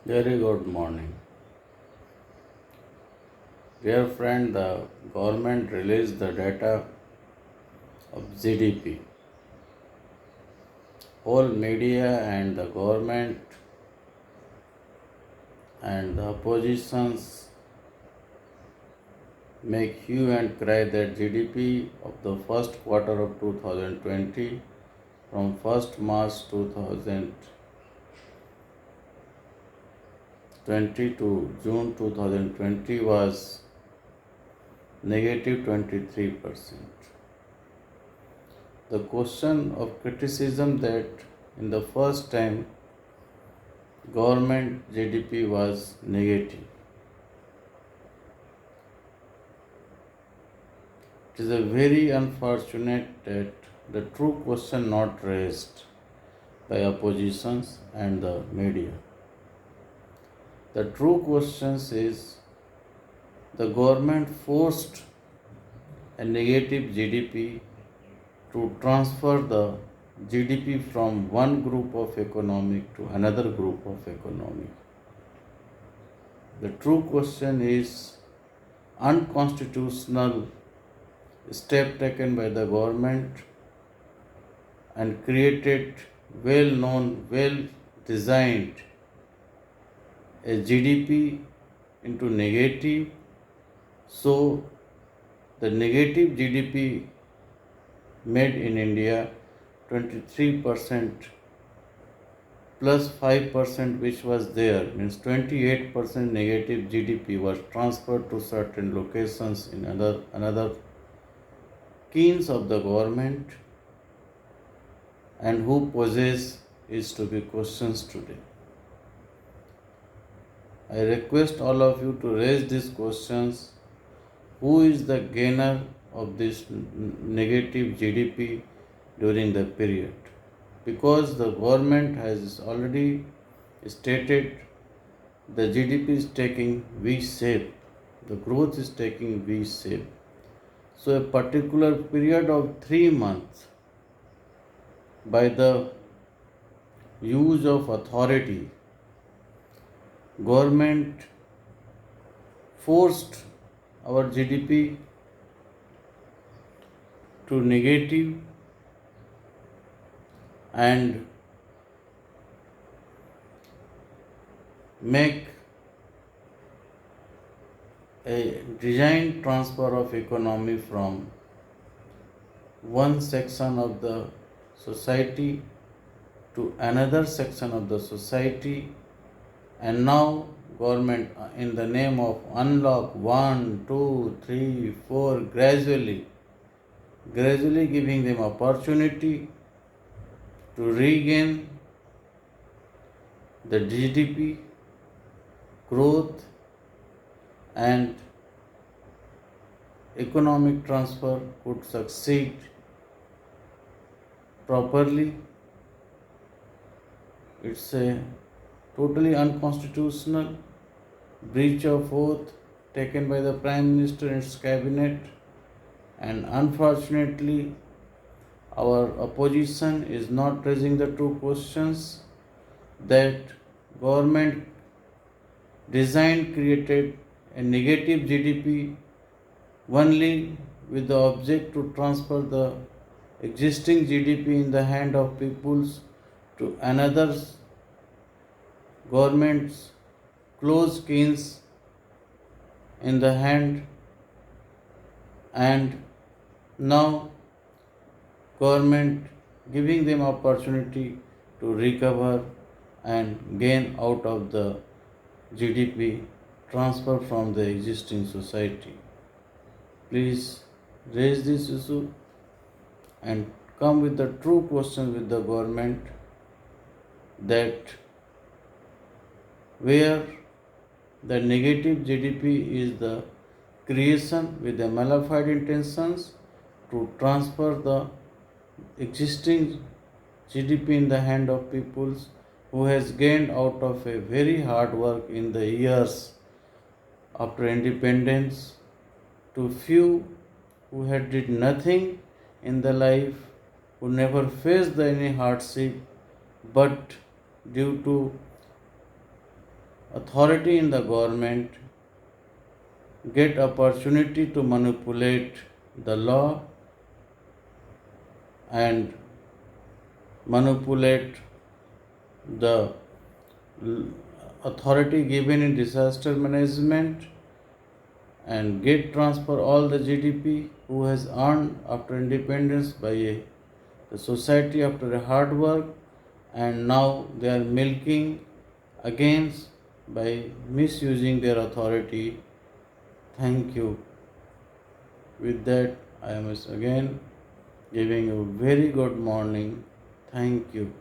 Very good morning. Dear friend, the government released the data of GDP. Whole media and the government and the oppositions make hue and cry that GDP of the first quarter of 2020 from 1st March 2020 to June 2020 was negative 23%. The question of criticism that in the first time government GDP was negative. It is a very unfortunate that the true question not raised by oppositions and the media. The true question is the government forced a negative GDP to transfer the GDP from one group of economic to another group of economic. The true question is unconstitutional step taken by the government and created well known, well designed a GDP into negative. So the negative GDP made in India 23% plus 5% which was there means 28% negative GDP was transferred to certain locations in another keens of the government, and who possess is to be questioned today. I request all of you to raise these questions. Who is the gainer of this negative GDP during the period? Because the government has already stated the GDP is taking V shape, the growth is taking V shape. So a particular period of 3 months by the use of authority, government forced our GDP to negative and make a designed transfer of economy from one section of the society to another section of the society, and now government in the name of unlock 1, 2, 3, 4 gradually giving them opportunity to regain the GDP growth and economic transfer could succeed properly. It's a totally unconstitutional breach of oath taken by the Prime Minister and its cabinet, and unfortunately our opposition is not raising the true questions that government created a negative GDP only with the object to transfer the existing GDP in the hand of peoples to another government's close kins in the hand, and now government giving them opportunity to recover and gain out of the GDP transfer from the existing society. Please raise this issue and come with the true question with the government that where the negative GDP is the creation with the malified intentions to transfer the existing GDP in the hand of peoples who has gained out of a very hard work in the years after independence to few who had did nothing in the life, who never faced any hardship, but due to authority in the government get opportunity to manipulate the law and manipulate the authority given in disaster management and get transfer all the GDP who has earned after independence by the society after a hard work, and now they are milking against by misusing their authority. Thank you. With that, I am again giving you a very good morning. Thank you.